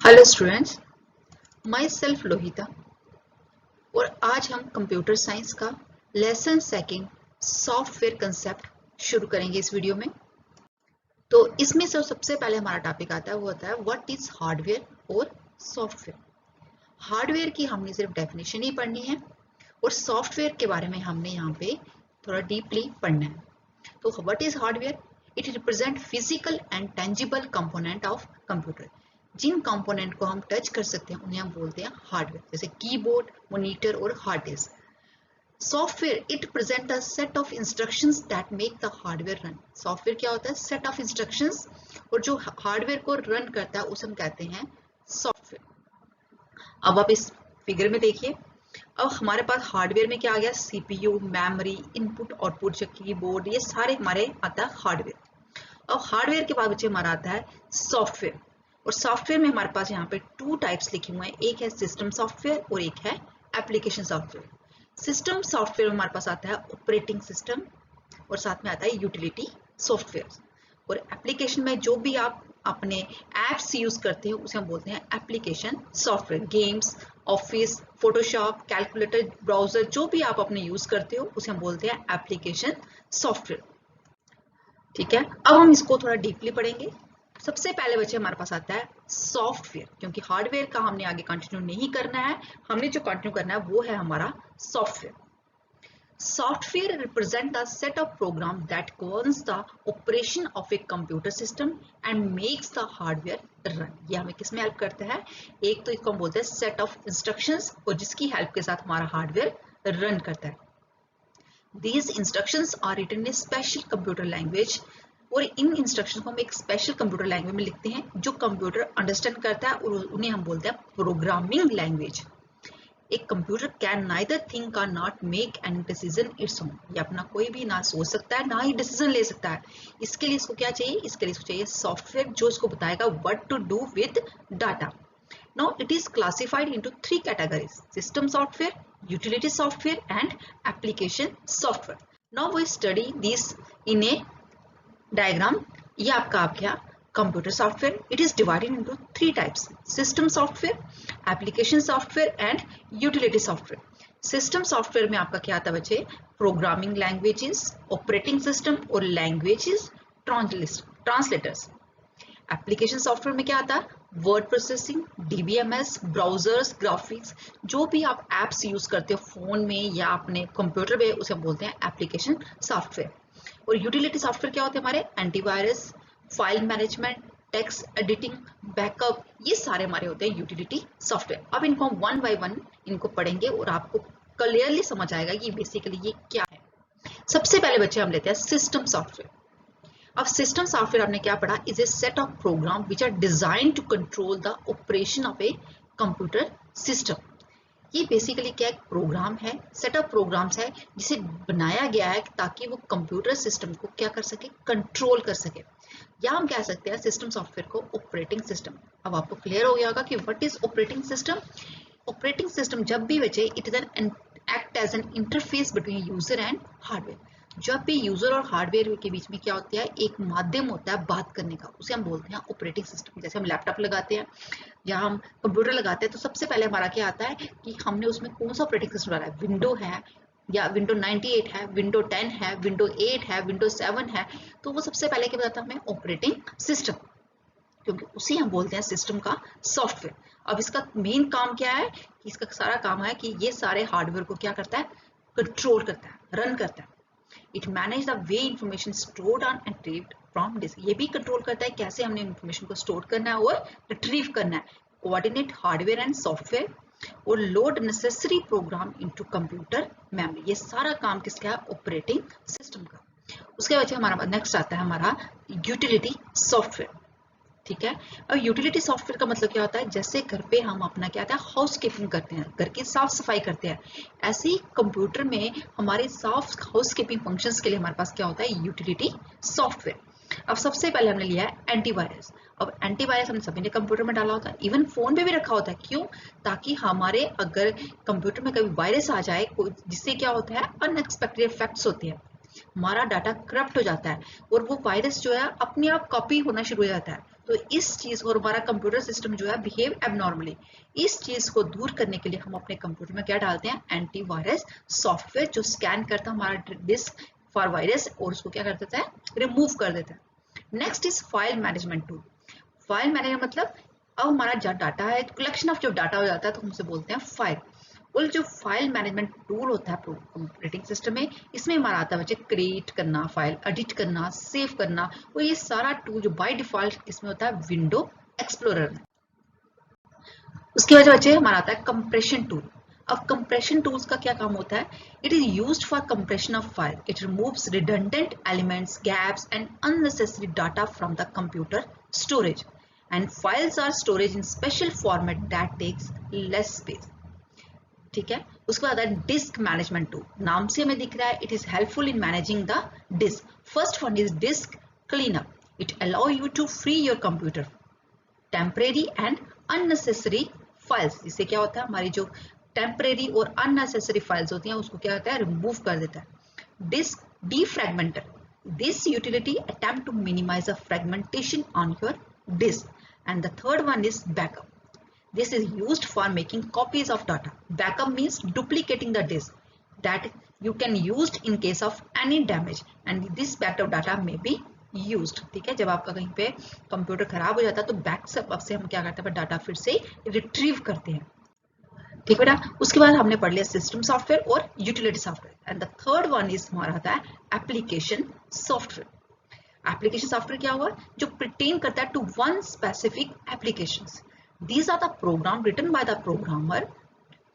Hello students, my self Lohita और आज हम कंप्यूटर साइंस का लेसन सेकंड सॉफ्टवेयर कंसेप्ट शुरू करेंगे इस वीडियो में। तो इसमें से सबसे पहले हमारा टॉपिक आता है वो होता है व्हाट इज हार्डवेयर और सॉफ्टवेयर। हार्डवेयर की हमने सिर्फ डेफिनेशन ही पढ़नी है और सॉफ्टवेयर के बारे में हमने यहाँ पे थोड़ा डीपली पढ़ना है। तो what is hardware? It represent physical and tangible component of computer. जिन कंपोनेंट को हम टच कर सकते हैं उन्हें हम बोलते हैं हार्डवेयर, जैसे कीबोर्ड, मॉनिटर और hard disk. Software it present a set of instructions that make the hardware run. Software क्या होता है? सेट ऑफ इंस्ट्रक्शंस, और जो हार्डवेयर को रन करता है उसे हम कहते हैं सॉफ्टवेयर। अब आप इस फिगर में देखिए, अब हमारे पास हार्डवेयर में क्या आ गया? सीपीयू, मेमोरी, इनपुट आउटपुट, जो कीबोर्ड, ये सारे हमारे आता है हार्डवेयर। अब हार्डवेयर के बाद बच्चे हमारा आता है सॉफ्टवेयर, और सॉफ्टवेयर में हमारे पास यहाँ पे टू टाइप्स लिखे हुए हैं, एक है सिस्टम सॉफ्टवेयर और एक है एप्लीकेशन सॉफ्टवेयर। सिस्टम सॉफ्टवेयर में हमारे पास आता है ऑपरेटिंग सिस्टम और साथ में आता है यूटिलिटी सॉफ्टवेयर, और एप्लीकेशन में जो भी आप अपने एप्स यूज करते हो उसे हम बोलते हैं application software. Games, office, Photoshop, calculator, browser, जो भी आप अपने यूज करते हो उसे हम बोलते हैं एप्लीकेशन सॉफ्टवेयर। ठीक है, अब हम इसको थोड़ा डीपली पढ़ेंगे। सबसे पहले बच्चे हमारे पास आता है सॉफ्टवेयर, क्योंकि हार्डवेयर का हमने आगे कंटिन्यू नहीं करना है, हमने जो कंटिन्यू करना है वो है हमारा software. Software represent a set of program that governs the operation of a computer system and makes the hardware run. ये हमें किसमें हेल्प करता है? एक तो इसको हम बोलते हैं सेट ऑफ इंस्ट्रक्शंस, और जिसकी हेल्प के साथ हमारा हार्डवेयर रन करता है। These instructions are written in a special computer language, और इन इंस्ट्रक्शन को हम एक स्पेशल कंप्यूटर लैंग्वेज में लिखते हैं जो कंप्यूटर अंडरस्टैंड करता है, और उन्हें हम बोलते हैं प्रोग्रामिंग लैंग्वेज। एक कंप्यूटर कैन नाइदर थिंक और not make any decision its own. ये अपना कोई भी ना सोच सकता है ना ही डिसीजन ले सकता है। इसके लिए इसको क्या चाहिए? इसके लिए इसको चाहिए सॉफ्टवेयर जो इसको बताएगा what to do with data. Now it is classified into three categories: system software, utility software and application software. Now we study these in a diagram. ये आपका आ गया computer software. It is divided into three types: system software, application software and utility software. System software में आपका क्या आता है बच्चे? Programming languages, operating system और लैंग्वेजेस ट्रांसलेटर्स। एप्लीकेशन सॉफ्टवेयर में क्या आता है? Word processing, DBMS, browsers, graphics, जो भी आप एप्स यूज करते हो फोन में या अपने कंप्यूटर में उसे हम बोलते हैं एप्लीकेशन सॉफ्टवेयर। और यूटिलिटी सॉफ्टवेयर क्या होते हैं हमारे? Antivirus, file management, text editing, backup, ये सारे हमारे होते हैं यूटिलिटी सॉफ्टवेयर। अब इनको हम वन बाय वन इनको पढ़ेंगे और आपको क्लियरली समझ आएगा कि बेसिकली ये क्या है। सबसे पहले बच्चे हम लेते हैं सिस्टम सॉफ्टवेयर। अब सिस्टम सॉफ्टवेयर आपने क्या पढ़ा? Is a set of program which are design to control the operation of a computer system. ये बेसिकली क्या एक प्रोग्राम है, सेट ऑफ प्रोग्राम्स है जिसे बनाया गया है ताकि वो कंप्यूटर सिस्टम को क्या कर सके? कंट्रोल कर सके। या हम कह सकते हैं सिस्टम सॉफ्टवेयर को ऑपरेटिंग सिस्टम। अब आपको क्लियर हो गया होगा कि what is operating system. Operating system जब भी बचे it is an act as an interface between user and hardware. जब भी यूजर और हार्डवेयर के बीच में क्या होता है? एक माध्यम होता है बात करने का, उसे हम बोलते हैं ऑपरेटिंग सिस्टम। जैसे हम लैपटॉप लगाते हैं या हम कंप्यूटर लगाते हैं तो सबसे पहले हमारा क्या आता है कि हमने उसमें कौन सा ऑपरेटिंग सिस्टम डाला है? विंडो है या विंडो 98 है, विंडो 10 है, विंडो 8 है, विंडो 7 है, तो वो सबसे पहले क्या बताता है हमें? ऑपरेटिंग सिस्टम, क्योंकि उसी हम बोलते हैं सिस्टम का सॉफ्टवेयर। अब इसका मेन काम क्या है? कि इसका सारा काम है कि ये सारे हार्डवेयर को क्या करता है? कंट्रोल करता है, रन करता है। It manage the way information stored on and retrieved from disk. ये भी कंट्रोल करता है कैसे हमने इंफॉर्मेशन को स्टोर करना है और रिट्रीव करना है। कोऑर्डिनेट हार्डवेयर एंड सॉफ्टवेयर और load necessary programme into computer memory. ये सारा काम किसका है? ऑपरेटिंग सिस्टम का। उसके बाद हमारा नेक्स्ट आता है हमारा यूटिलिटी सॉफ्टवेयर। ठीक है, अब यूटिलिटी सॉफ्टवेयर का मतलब क्या होता है? जैसे घर पे हम अपना क्या होता है? हाउस कीपिंग करते हैं, घर की साफ सफाई करते हैं, ऐसे ही कंप्यूटर में हमारे साफ हाउस कीपिंग फंक्शंस के लिए हमारे पास क्या होता है? Utility software. अब सबसे पहले हमने लिया है एंटीवायरस। अब एंटीवायरस हमने सभी ने कंप्यूटर में डाला होता है, इवन फोन पे भी रखा होता है। क्यों? ताकि हमारे अगर कंप्यूटर में कभी वायरस आ जाए जिससे क्या होता है? अनएक्सपेक्टेड इफेक्ट्स होते हैं, हमारा डाटा करप्ट हो जाता है और वो वायरस जो है अपने आप कॉपी होना शुरू हो जाता है। तो इस चीज को, हमारा कंप्यूटर सिस्टम जो है बिहेव एबनॉर्मली, इस चीज को दूर करने के लिए हम अपने कंप्यूटर में क्या डालते हैं, एंटीवायरस सॉफ्टवेयर, जो स्कैन करता है हमारा डिस्क फॉर वायरस और उसको क्या कर देता है, रिमूव कर देता है। Next is file management tool. File management मतलब अब हमारा जो डाटा है, कलेक्शन ऑफ जो डाटा हो जाता है तो हम उसे बोलते हैं फाइल। और जो फाइल मैनेजमेंट टूल होता है ऑपरेटिंग सिस्टम में, इसमें हमारा आता है बच्चे क्रिएट करना, फाइल एडिट करना, सेव करना, और ये सारा टूल जो बाय डिफॉल्ट इसमें होता है विंडो एक्सप्लोरर में। उसके बाद बच्चे हमारा आता है कंप्रेशन टूल। अब कंप्रेशन टूल्स का क्या काम होता है, it is used for compression of file, it removes redundant elements, gaps and unnecessary data from the computer storage, and files are storage in special format that takes less space. ठीक है, उसके बाद disc management tool, नाम से हमें दिख रहा है, it is helpful in managing the disk. First one is disk cleanup, it allow you to free your computer temporary and unnecessary files. इससे क्या होता है, हमारी जो टेम्परेरी और अननेसेसरी फाइल्स होती हैं उसको क्या होता है, रिमूव कर देता है। Disk defragmenter, this utility attempt to minimize the fragmentation on your disk. And the third one is backup, this is used for making copies of data. Backup means duplicating the disk that you can used in case of any damage, and this backup data may be used. ठीक है, जब आपका कहीं पे computer खराब हो जाता है तो बैकअप से हम क्या करते हैं, डाटा फिर से रिट्रीव करते हैं। ठीक बेटा, उसके बाद हमने पढ़ लिया सिस्टम सॉफ्टवेयर और utility software, and the third one is हमारा होता है एप्लीकेशन सॉफ्टवेयर। एप्लीकेशन सॉफ्टवेयर क्या हुआ, जो pertain करता है to one specific applications. These are the program written by the programmer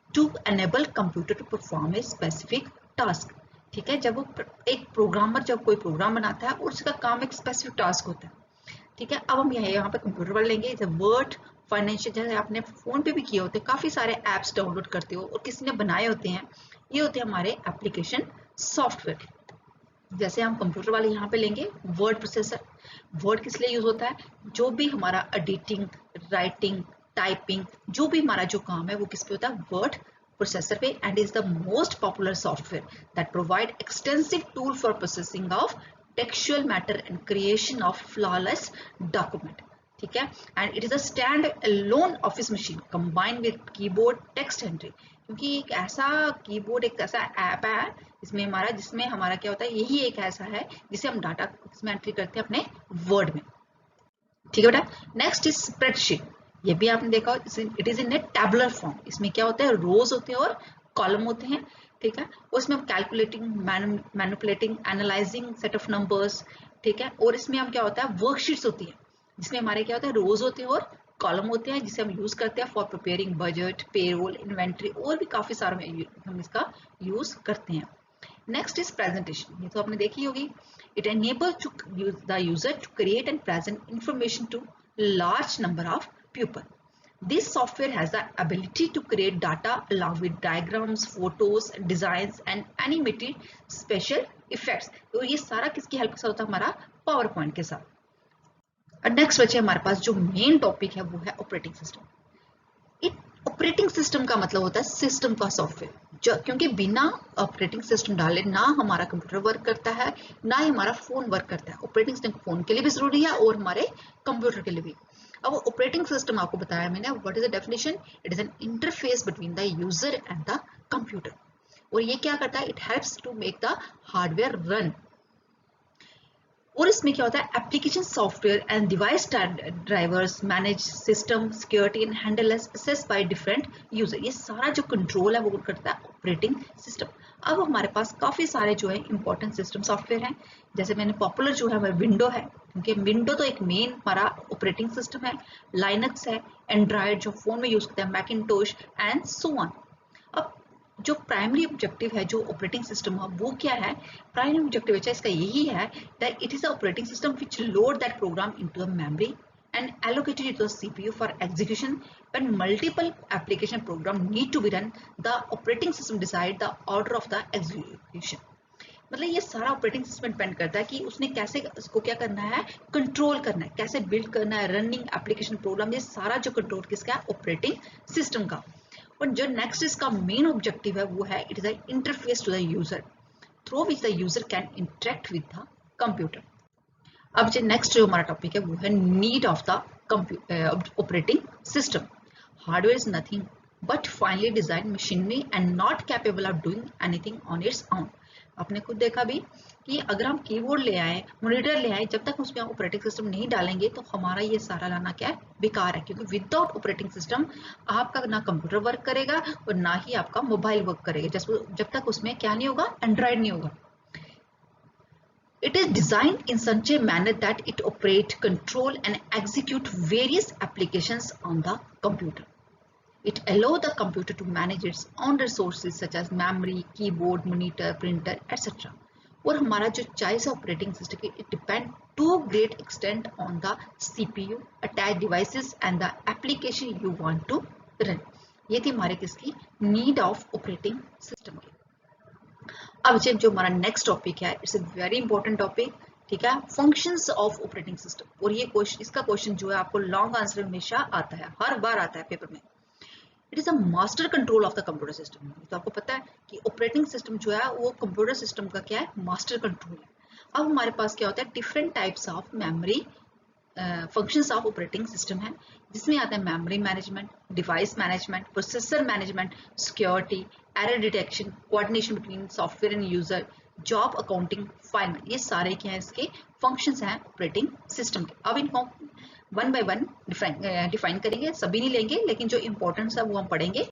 to enable computer to perform a specific task. ठीक है, जब वो एक प्रोग्रामर जब कोई प्रोग्राम बनाता है और उसका काम एक स्पेसिफिक टास्क होता है। ठीक है, अब हम यहाँ पे कंप्यूटर पर लेंगे, जैसे वर्ड, फाइनेंशियल, जैसे आपने फोन पे भी किए होते हैं, काफी सारे एप्स डाउनलोड करते हो और किसी ने बनाए होते हैं, ये होते हैं हमारे एप्लीकेशन सॉफ्टवेयर। जैसे हम कंप्यूटर वाले यहाँ पे लेंगे वर्ड प्रोसेसर। वर्ड किस लिए यूज होता है, जो भी हमारा एडिटिंग, राइटिंग, टाइपिंग, जो भी हमारा जो काम है वो किस पे होता है, वर्ड प्रोसेसर पे, and is the most popular software that provide extensive tool for processing of textual matter and creation of flawless document. ठीक है, and it is a stand alone office machine combined with keyboard text entry, क्योंकि एक ऐसा keyboard, एक ऐसा app है जिसमें हमारा क्या होता है, यही एक ऐसा है जिसे हम डाटा इसमें एंट्री करते हैं अपने वर्ड में। ठीक है बेटा, नेक्स्ट इज स्प्रेडशीट। ये भी आपने देखा, it is in A tabular form. इसमें क्या होता है, रोज होते हैं और कॉलम होते हैं। ठीक है, उसमें हम calculating, manipulating, analysing set of numbers. ठीक है, और इसमें हम क्या होता है, वर्कशीट्स होती है जिसमें हमारे क्या होता है, रोज होते हैं और कॉलम होते हैं, जिसे हम यूज करते हैं for preparing budget, payroll, inventory, और भी काफी सारे हम इसका यूज करते हैं। नेक्स्ट इज प्रेजेंटेशन, ये तो आपने देखी होगी। It enables the user to create and present information to large number of people. This software has the ability to create data along with diagrams, photos, designs and animated special effects. तो ये सारा किसकी help से होता है, हमारा power point के साथ। और नेक्स्ट बचे हमारे पास जो मेन टॉपिक है वो है ऑपरेटिंग सिस्टम। ऑपरेटिंग सिस्टम का मतलब होता है सिस्टम का सॉफ्टवेयर, क्योंकि बिना ऑपरेटिंग सिस्टम डाले ना हमारा कंप्यूटर वर्क करता है, ना ही हमारा फोन वर्क करता है। ऑपरेटिंग सिस्टम फोन के लिए भी जरूरी है और हमारे कंप्यूटर के लिए भी। अब ऑपरेटिंग सिस्टम आपको बताया मैंने, what is the definition, it is an interface between the user and the computer. और ये क्या करता है, it helps to make the hardware run. और इसमें क्या होता है, application software and device drivers manage system security and handle access by different user. ये सारा जो कंट्रोल है वो करता है ऑपरेटिंग सिस्टम। अब हमारे पास काफी सारे जो है इंपॉर्टेंट सिस्टम सॉफ्टवेयर हैं, जैसे मैंने पॉपुलर जो है हमारा विंडो है, क्योंकि विंडो तो एक मेन हमारा ऑपरेटिंग सिस्टम है। लाइनक्स है, एंड्रॉयड जो फोन में यूज करते हैं, मैकिंटोश एंड सो ऑन। अब जो प्राइमरी ऑब्जेक्टिव है जो ऑपरेटिंग सिस्टम है वो क्या है, प्राइमरी ऑब्जेक्टिव है इसका यही है that it is a operating system which load that programme into the memory and allocated it to the CPU for execution. When multiple application program need to be run, the operating system decide the order of the execution. मतलब ये सारा operating system depend करता है कि उसने कैसे इसको क्या करना है, कंट्रोल करना है, कैसे बिल्ड करना है रनिंग एप्लीकेशन प्रोग्राम। ये सारा जो कंट्रोल किसका है, ऑपरेटिंग सिस्टम का। और जो नेक्स्ट इसका मेन ऑब्जेक्टिव है वो है, it is the interface to the user through which the user can interact with the computer. अब जो नेक्स्ट जो हमारा टॉपिक है वो है need of the operating system. Hardware is nothing but finally design machinery and not capable of doing anything on its own. आपने खुद देखा भी कि अगर हम कीबोर्ड ले आए, मॉनिटर ले आए, जब तक उसमें ऑपरेटिंग सिस्टम नहीं डालेंगे तो हमारा ये सारा लाना क्या है, बेकार है। क्योंकि विदाउट ऑपरेटिंग सिस्टम आपका ना कंप्यूटर वर्क करेगा और ना ही आपका मोबाइल वर्क करेगा, जब तक उसमें क्या नहीं होगा, एंड्रॉइड नहीं होगा। It is designed in such a manner that it operate, control and execute various applications on the computer. It allows the computer to manage its own resources such as memory, keyboard, monitor, printer, etc. और हमारा जो choice operating system की it depend to great extent on the CPU, attached devices and the application you want to run. ये थी हमारे किसकी need of operating system की। अब जो हमारा नेक्स्ट टॉपिक है, it's a very important topic, ठीक है, फंक्शंस ऑफ ऑपरेटिंग सिस्टम। और ये क्वेश्चन, इसका क्वेश्चन जो है आपको लॉन्ग आंसर हमेशा आता है, हर बार आता है पेपर में। It is a master control of the computer system. तो आपको पता है कि ऑपरेटिंग सिस्टम जो है वो कंप्यूटर सिस्टम का क्या है, मास्टर कंट्रोल है। अब हमारे पास क्या होता है, different types of memory functions of operating system है, जिसमें आता है memory management, device management, processor management, security, error detection, coordination between software and user, job accounting, file. ये सारे क्या है, इसके फंक्शंस हैं ऑपरेटिंग सिस्टम के। अब इनको वन बाय वन डिफाइन करेंगे, सभी नहीं लेंगे लेकिन जो इंपॉर्टेंट है वो हम पढ़ेंगे।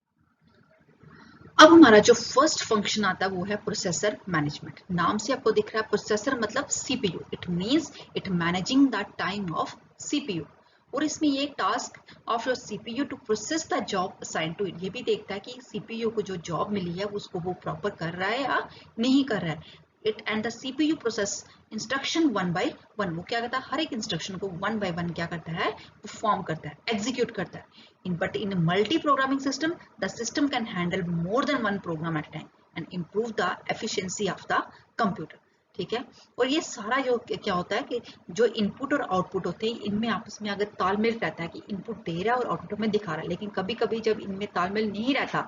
अब हमारा जो फर्स्ट फंक्शन आता है वो है प्रोसेसर मैनेजमेंट। नाम से आपको दिख रहा है प्रोसेसर मतलब CPU. It means it managing the time of CPU. और इसमें ये task of your CPU to process the job assign to it, ये भी देखता है कि सीपीयू को जो जॉब मिली है उसको वो प्रॉपर कर रहा है या नहीं कर रहा है। It and the CPU process instruction one by one. वो क्या करता है, हर एक इंस्ट्रक्शन को वन बाय वन क्या करता है, परफॉर्म करता है, एग्जीक्यूट करता है। But in a multi-programming system, the system can handle more than one program at a time and improve the efficiency of the computer. ठीक है। और ये सारा जो क्या होता है कि जो इनपुट और आउटपुट होते हैं इनमें आपस में अगर तालमेल रहता है कि इनपुट दे रहा है और आउटपुट हमें दिखा रहा है, लेकिन कभी कभी जब इनमें तालमेल नहीं रहता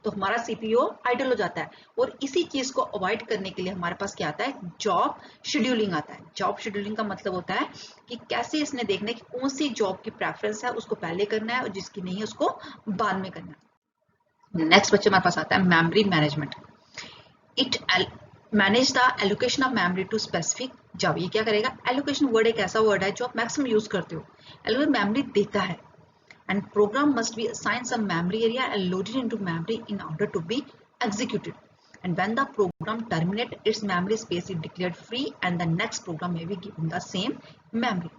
तो हमारा सीपीयू आइडल हो जाता है। और इसी चीज को अवॉइड करने के लिए हमारे पास क्या आता है, जॉब शेड्यूलिंग आता है। जॉब शेड्यूलिंग का मतलब होता है कि कैसे इसने देखना है कि कौन सी जॉब की प्रेफरेंस है उसको पहले करना है और जिसकी नहीं है उसको बाद में करना है। नेक्स्ट बच्चे हमारे पास आता है memory management. It manage the allocation of memory to specific job. ये क्या करेगा, एलोकेशन वर्ड एक ऐसा वर्ड है जो आप मैक्सिमम यूज करते हो। एलोकेशन मेमोरी देता है and program must be assigned some memory area and loaded into memory in order to be executed. And when the program terminates, its memory space is declared free and the next program may be given the same memory.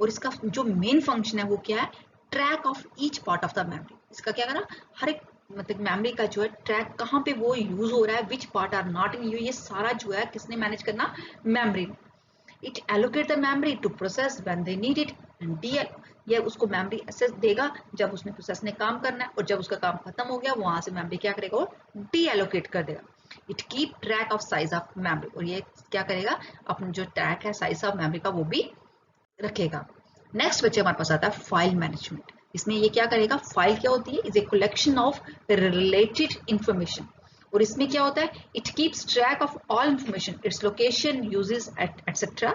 और इसका जो main function है वो क्या है, track of each part of the memory. इसका क्या करना, हर एक मतलब मेमोरी का जो है ट्रैक कहाँ पे वो यूज हो रहा है, which part are not in use, ये सारा जो है किसने मैनेज करना, memory. It allocate the memory to process when they need it and de, ये उसको मेमोरी एक्सेस देगा जब उसने प्रोसेस ने काम करना है, और जब उसका काम खत्म हो गया वहां से मेमोरी क्या करेगा, वो डी एलोकेट कर देगा। It keep track of size of memory, और ये क्या करेगा, अपना जो ट्रैक है साइज ऑफ मेमोरी का वो भी रखेगा। नेक्स्ट बच्चे हमारे पास आता है फाइल मैनेजमेंट। इसमें ये क्या करेगा, फाइल क्या होती है, is a collection of related information. और इसमें क्या होता है, it keeps track of all information, its location, uses etcetera.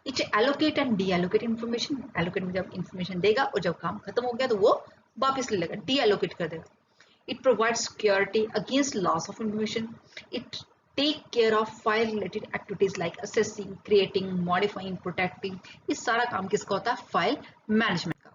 It allocate and D allocate information. Allocate में जब इन्फॉर्मेशन देगा और जब काम खत्म हो गया तो वो वापस ले लेगा, डी एलोकेट कर देगा। It provides security against loss of information. It take care of file related activities like accessing, creating, modifying, protecting. ये सारा काम किसका होता है, फाइल मैनेजमेंट का।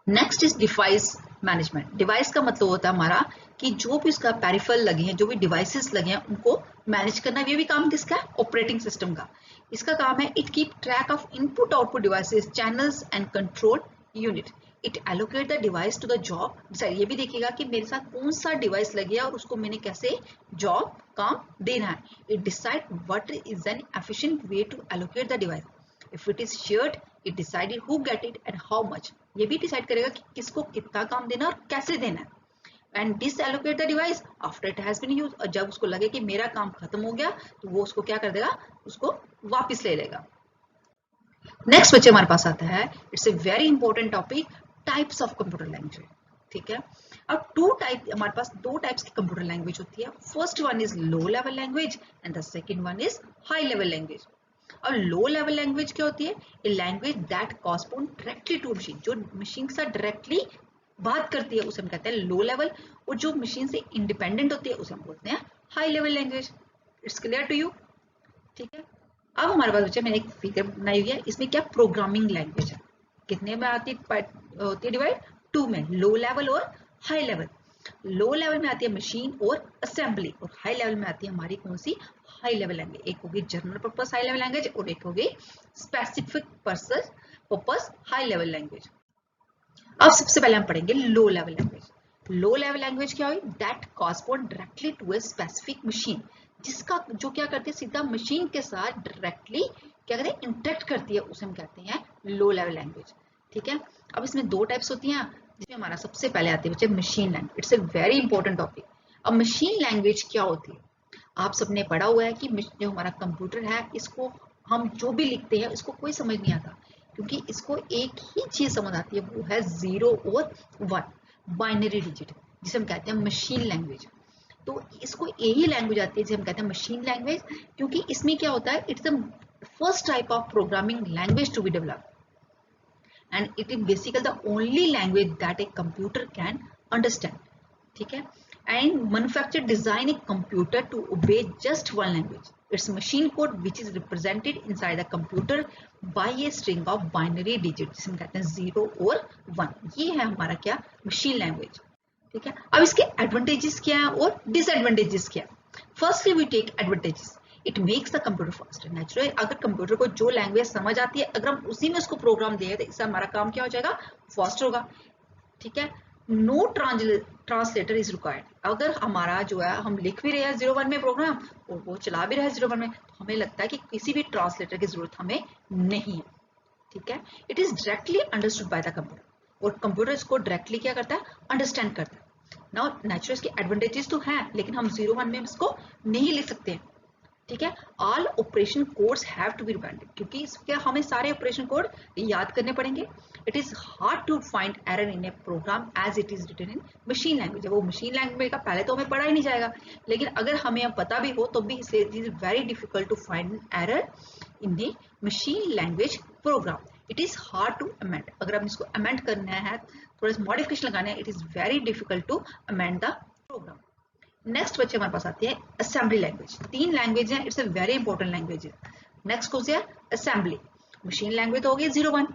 Next is device management. Device का मतलब होता है हमारा कि जो भी उसका पेरिफेरल लगे हैं, जो भी डिवाइसेस लगे हैं उनको मैनेज करना, ये भी काम किसका है, ऑपरेटिंग सिस्टम का। इसका काम है it keep track of input output devices, channels and control unit. It allocate the device to the job, ये भी देखेगा कि मेरे साथ कौन सा डिवाइस लगे और उसको मैंने कैसे जॉब काम देना है। It decide what is an efficient way to allocate the device. If it is shared, it decided who get it and how much. ये भी डिसाइड करेगा कि किसको कितना काम देना और कैसे देना है। And deallocate the device after it has been used. और जब उसको लगे कि मेरा काम खत्म हो गया तो वो उसको क्या कर देगा, उसको वापस ले लेगा। नेक्स्ट बच्चे हमारे पास आता है, it's a very important topic, types of computer language. ठीक है, अब हमारे पास दो टाइप्स की कंप्यूटर लैंग्वेज होती है। First one is low level language and the second one is high level language. और लो लेवल लैंग्वेज क्या होती है? A language that correspond directly to machine, जो मशीन के साथ डायरेक्टली बात करती है उसे हम कहते हैं लो लेवल, और जो मशीन से इंडिपेंडेंट होती है उसे हम बोलते हैं high level language. It's clear to you? ठीक है। अब हमारे पास बच्चे मैंने एक फिगर बनाई हुई है, इसमें क्या प्रोग्रामिंग लैंग्वेज है, कितने में होती है डिवाइड? 2 में, लो लेवल और हाई लेवल। लो लेवल में आती है मशीन और असेंबली, और हाई लेवल में आती है हमारी कौन सी? High level language. एक होगी general purpose high level language और एक होगी specific purpose high level language. अब सबसे पहले हम पढ़ेंगे low level language. Low level language क्या हुई? That correspond directly to a specific machine, जिसका जो क्या करती है सीधा मशीन के साथ डायरेक्टली क्या करते हैं? इंटरेक्ट करती है, उसे हम कहते हैं लो लेवल लैंग्वेज। ठीक है। अब इसमें दो टाइप्स होती हैं, जिसमें हमारा सबसे पहले आती है बच्चे machine language. It's a very important topic. अब मशीन लैंग्वेज क्या होती है? आप सबने पढ़ा हुआ है कि जो हमारा कंप्यूटर है, इसको हम जो भी लिखते हैं इसको कोई समझ नहीं आता, क्योंकि इसको एक ही चीज समझ आती है, वो है 0 और 1, बाइनरी डिजिट, जिसे हम कहते हैं मशीन लैंग्वेज। तो इसको यही लैंग्वेज आती है जिसे हम कहते हैं मशीन लैंग्वेज, क्योंकि इसमें क्या होता है? It's the first type of programming language to be developed, and it is basically the only language that a computer can understand. ठीक है। and manufacture design a computer to obey just one language. It's machine code which is represented inside the computer by a string of binary digits, जिसे हम कहते हैं 0 और 1। ये है हमारा क्या? Machine language. ठीक है। अब इसके एडवांटेजेस क्या है और डिसएडवांटेजेस क्या है? Firstly we take advantages. It makes the computer faster. Naturally अगर कंप्यूटर को जो लैंग्वेज समझ आती है, अगर हम उसी में उसको प्रोग्राम दें तो इससे हमारा काम क्या हो जाएगा? फास्ट होगा। ठीक है। No translator is required. अगर हमारा जो है हम लिख भी रहे हैं 0 1 में प्रोग्राम और वो चला भी रहा है 0 1 में, तो हमें लगता है कि किसी भी ट्रांसलेटर की जरूरत हमें नहीं है। ठीक है। It is directly understood by the computer, और कंप्यूटर इसको डायरेक्टली क्या करता है? अंडरस्टैंड करता है। नाउ नेचुरल इसके एडवांटेजेस तो हैं, लेकिन हम 0 1 में इसको नहीं लिख सकते हैं। ठीक है। All operation codes have to be remembered, क्योंकि इसके हमें सारे ऑपरेशन कोड याद करने पड़ेंगे। It is hard to find error in a program as it is written in machine language. वो मशीन लैंग्वेज का पहले तो हमें पढ़ा ही नहीं जाएगा, लेकिन अगर हमें अब पता भी हो तो भी इसलिए it is very difficult to find error in the machine language program. It is hard to amend. अगर हम इसको अमेंड करना है, थोड़ा सा मॉडिफिकेशन लगाना है, it is very difficult to amend the program. Next बच्चे हमारे पास आती है असेंबली लैंग्वेज। 3 लैंग्वेज है, it's a very important language. Next कौन सी है? असेंबली। मशीन लैंग्वेज तो हो गई 0 1,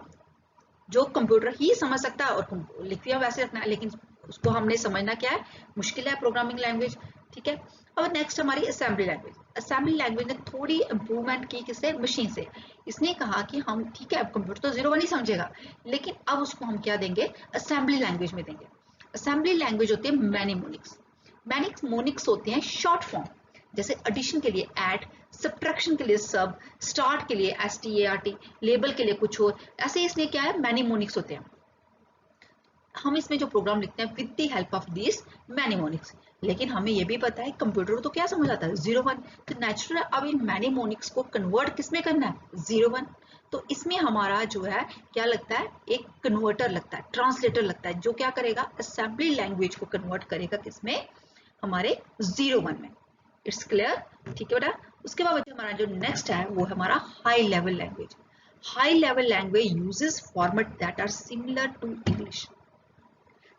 जो कंप्यूटर ही समझ सकता है और लिख दिया वैसे रखना है, लेकिन उसको हमने समझना क्या है? मुश्किल है प्रोग्रामिंग लैंग्वेज। ठीक है। अब नेक्स्ट हमारी असेंबली लैंग्वेज। असेंबली लैंग्वेज ने थोड़ी इंप्रूवमेंट की, किससे? मशीन से। इसने कहा कि हम ठीक है, अब कंप्यूटर तो 0 1 ही समझेगा, लेकिन अब उसको हम क्या देंगे? असेंबली लैंग्वेज में देंगे। असेंबली लैंग्वेज होती है मैनीमोनिक्स। मैनीमोनिक्स होते हैं शॉर्ट फॉर्म, जैसे एडिशन के लिए ऐड, सब्ट्रैक्शन के लिए सब, स्टार्ट के लिए START, लेबल के लिए कुछ और, ऐसे इसमें क्या है? मैनीमोनिक्स होते हैं। हम इसमें जो प्रोग्राम लिखते हैं with the help of this mnemonics. लेकिन हमें यह भी पता है कंप्यूटर को तो क्या समझ आता है? 0 1। तो नेचुरल अब इन मैनीमोनिक्स को कन्वर्ट किसमें करना है? 0 1। तो इसमें हमारा जो है क्या लगता है? एक कन्वर्टर लगता है, ट्रांसलेटर लगता है, जो क्या करेगा? असेंबली लैंग्वेज को कन्वर्ट करेगा किसमें? हमारे 0 1 में। It's clear? ठीक है बेटा। उसके बाद हमारा जो नेक्स्ट है वो है हमारा high level language. High level language uses format that are similar to English.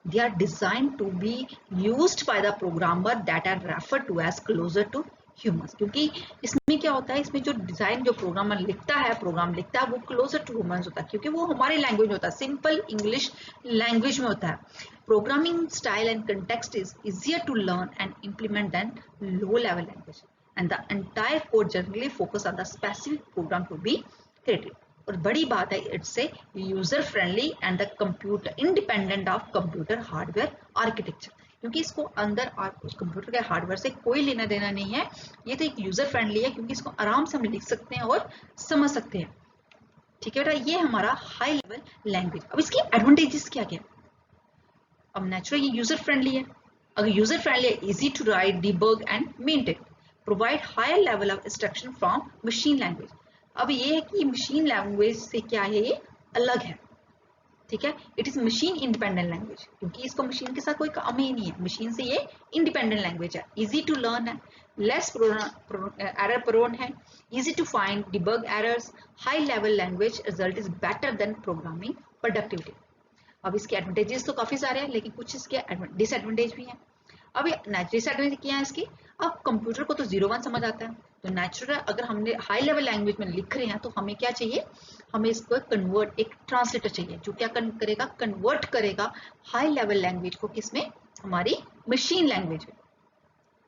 They are designed to be used by the programmer that are referred to as closer to humans। क्योंकि इसमें क्या होता है? इसमें जो डिजाइन जो programmer लिखता है, प्रोग्राम लिखता है, वो क्लोजर टू ह्यूमंस होता है, क्योंकि वो हमारी लैंग्वेज में होता है, सिंपल इंग्लिश लैंग्वेज में होता है। Programming style and context is easier to learn and implement than low level language, and the entire code generally focus on the specific program to be created. और बड़ी बात है, it's a user friendly and the computer independent of computer hardware architecture, क्योंकि इसको अंदर computer के hardware से कोई लेना देना नहीं है। ये तो एक यूजर फ्रेंडली है, क्योंकि इसको आराम से हम लिख सकते हैं और समझ सकते हैं। ठीक है बेटा, ये हमारा हाई लेवल लैंग्वेज। अब इसकी एडवांटेजेस क्या क्या? अब नेचुरल ये यूजर फ्रेंडली है। अगर यूजर फ्रेंडली है, easy to write, debug and maintain, provide higher level of instruction from machine language. अब ये है कि मशीन लैंग्वेज से क्या है? ये अलग है। ठीक है। It is machine independent language, क्योंकि इसको मशीन के साथ कोई काम ही नहीं है, मशीन से ये इंडिपेंडेंट लैंग्वेज है, इजी टू लर्न है, लेस एरर प्रोन है, easy to find, debug errors, high level language result is better than programming productivity। अब इसके एडवांटेजेस तो काफी सारे हैं, लेकिन कुछ इसके डिसएडवांटेज भी हैं। अब ये डिसएडवांटेज क्या है इसकी, अब कंप्यूटर को तो 0-1 समझ आता है, तो नेचुरल अगर हमने हाई लेवल लैंग्वेज में लिख रहे हैं तो हमें क्या चाहिए, हमें इसको कन्वर्ट, एक ट्रांसलेटर चाहिए जो क्या करेगा, कन्वर्ट करेगा हाई लेवल लैंग्वेज को किसमें, हमारी मशीन लैंग्वेज में।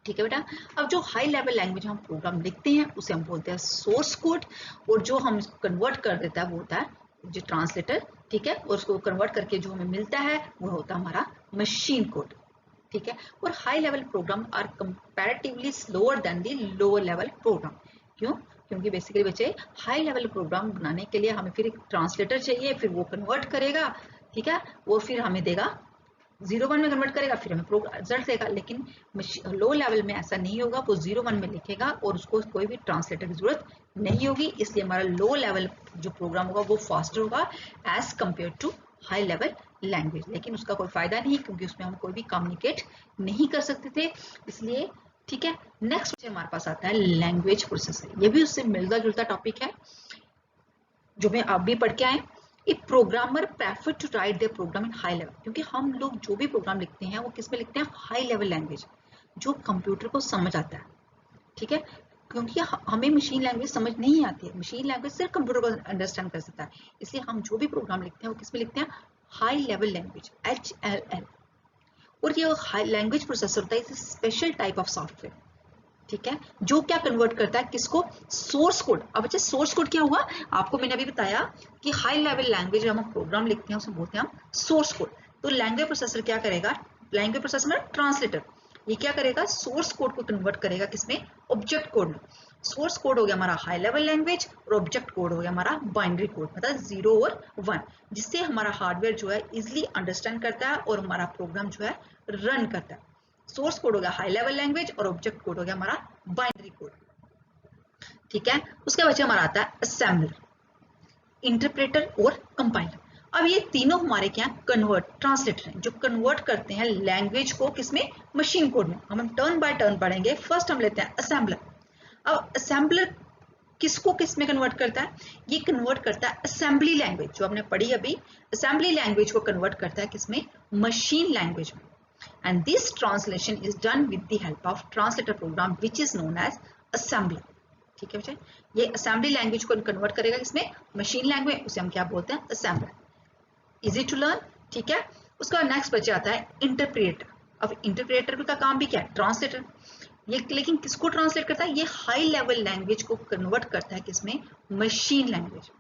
ठीक है बेटा। अब जो हाई लेवल लैंग्वेज हम प्रोग्राम लिखते हैं उसे हम बोलते हैं सोर्स कोड, और जो हम कन्वर्ट कर देता है वो होता है जो ट्रांसलेटर। ठीक है। और उसको कन्वर्ट करके जो हमें मिलता है वो होता है हमारा मशीन कोड। ठीक है। और high level program are comparatively slower than the lower level program. क्यों? क्योंकि बेसिकली बच्चे हाई लेवल प्रोग्राम बनाने के लिए हमें फिर एक ट्रांसलेटर चाहिए, फिर वो कन्वर्ट करेगा, ठीक है, वो फिर हमें देगा 0-1 में कन्वर्ट करेगा, फिर हमें रिजल्ट देगा। लेकिन लो लेवल में ऐसा नहीं होगा, वो 0-1 में लिखेगा और उसको कोई भी ट्रांसलेटर की जरूरत नहीं होगी, इसलिए हमारा लो लेवल जो प्रोग्राम होगा वो फास्टर होगा as compare to high level language. लेकिन उसका कोई फायदा नहीं, क्योंकि उसमें हम कोई भी कम्युनिकेट नहीं कर सकते थे, इसलिए। ठीक है। नेक्स्ट हमारे पास आता है लैंग्वेज प्रोसेसर। ये भी उससे मिलता जुलता टॉपिक है जो मैं आप भी पढ़ के आए। A programmer prefer to write their program in high level, क्योंकि हम लोग जो भी प्रोग्राम लिखते हैं वो किस में लिखते हैं, हाई लेवल लैंग्वेज, जो कंप्यूटर को समझ आता है। ठीक है। क्योंकि हमें मशीन लैंग्वेज समझ नहीं आती है, मशीन लैंग्वेज सिर्फ कंप्यूटर को अंडरस्टैंड कर सकता है, इसलिए हम जो भी प्रोग्राम लिखते हैं वो किस में लिखते हैं, हाई लेवल लैंग्वेज, HLL। और ये हाई लैंग्वेज प्रोसेसर होता है, it's special type of software. ठीक है। जो क्या कन्वर्ट करता है किसको, सोर्स कोड। अब अच्छा सोर्स कोड क्या हुआ, आपको मैंने अभी बताया कि हाई लेवल लैंग्वेज हम प्रोग्राम लिखते हैं उसे बोलते हैं हम सोर्स कोड। तो लैंग्वेज प्रोसेसर क्या करेगा, लैंग्वेज प्रोसेसर में ट्रांसलेटर, ये क्या करेगा, सोर्स कोड को कन्वर्ट करेगा किसमें, ऑब्जेक्ट कोड में। सोर्स कोड हो गया हमारा हाई लेवल लैंग्वेज और ऑब्जेक्ट कोड हो गया हमारा बाइनरी कोड, मतलब 0 और 1, जिससे हमारा हार्डवेयर जो है इजिली अंडरस्टैंड करता है और हमारा प्रोग्राम जो है रन करता है। सोर्स कोड हो गया हाई लेवल लैंग्वेज और ऑब्जेक्ट कोड हो गया हमारा बाइनरी कोड। ठीक है। उसके बाद हमारा आता है असेंबलर, इंटरप्रेटर और कंपाइलर। अब ये तीनों हमारे क्या कन्वर्ट ट्रांसलेटर हैं, जो कन्वर्ट करते हैं लैंग्वेज को किसमें, मशीन कोड में। हम टर्न बाय टर्न पढ़ेंगे। फर्स्ट हम लेते हैं असेंबलर। अब असेंबलर किसको किस में कन्वर्ट करता है, ये कन्वर्ट करता है असेंबली लैंग्वेज, जो हमने पढ़ी अभी, असेंबली लैंग्वेज को कन्वर्ट करता है किसमें, मशीन लैंग्वेज में। And this translation is done with the help of translator program which is known as assembler। ठीक है बच्चे, ये असेंबली लैंग्वेज को कन्वर्ट करेगा इसमें मशीन लैंग्वेज, उसे हम क्या बोलते हैं, असेंबलर। Easy to learn. ठीक है। उसके बाद नेक्स्ट बच्चे आता है इंटरप्रेटर। अब इंटरप्रेटर का काम भी क्या है, ट्रांसलेटर। ये लेकिन किसको ट्रांसलेट करता है, ये हाई लेवल लैंग्वेज को कन्वर्ट करता है किसमें, मशीन लैंग्वेज।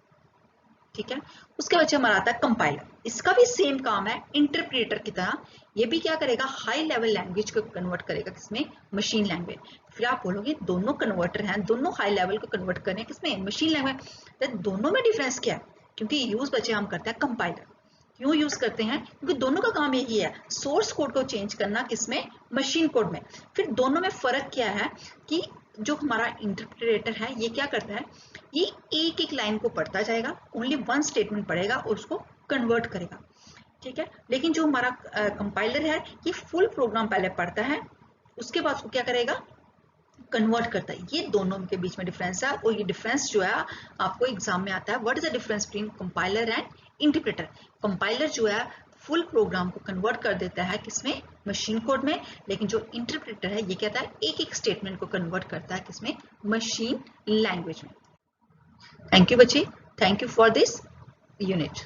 ठीक है। उसके बाद हमारा आता है कंपाइलर। इसका भी सेम काम है इंटरप्रेटर की तरह, ये भी क्या करेगा, हाई लेवल लैंग्वेज को कन्वर्ट करेगा किसमें, मशीन लैंग्वेज। फिर आप बोलोगे दोनों कन्वर्टर हैं, दोनों हाई लेवल को कन्वर्ट करें किसमें, मशीन लैंग्वेज, तो दोनों में डिफरेंस क्या है, क्योंकि यूज बच्चे हम करते हैं कंपाइलर। क्यों यूज करते हैं, क्योंकि दोनों का काम यही है, सोर्स कोड को चेंज करना किसमें, मशीन कोड में। फिर दोनों में फर्क क्या है कि जो हमारा इंटरप्रेटर है ये क्या करता है, ये एक एक लाइन को पढ़ता जाएगा, ओनली 1 स्टेटमेंट पढ़ेगा और उसको कन्वर्ट करेगा। ठीक है। लेकिन जो हमारा कंपाइलर है ये फुल प्रोग्राम पहले पढ़ता है, उसके बाद उसको क्या करेगा, कन्वर्ट करता है। ये दोनों के बीच में डिफरेंस है, और ये डिफरेंस जो है आपको एग्जाम में आता है, what is the difference between compiler and interpreter. Compiler जो है फुल प्रोग्राम को कन्वर्ट कर देता है किसमें, मशीन कोड में, लेकिन जो इंटरप्रेटर है ये कहता है एक एक स्टेटमेंट को कन्वर्ट करता है किसमें, मशीन लैंग्वेज में। थैंक यू बच्चे, thank you for this unit.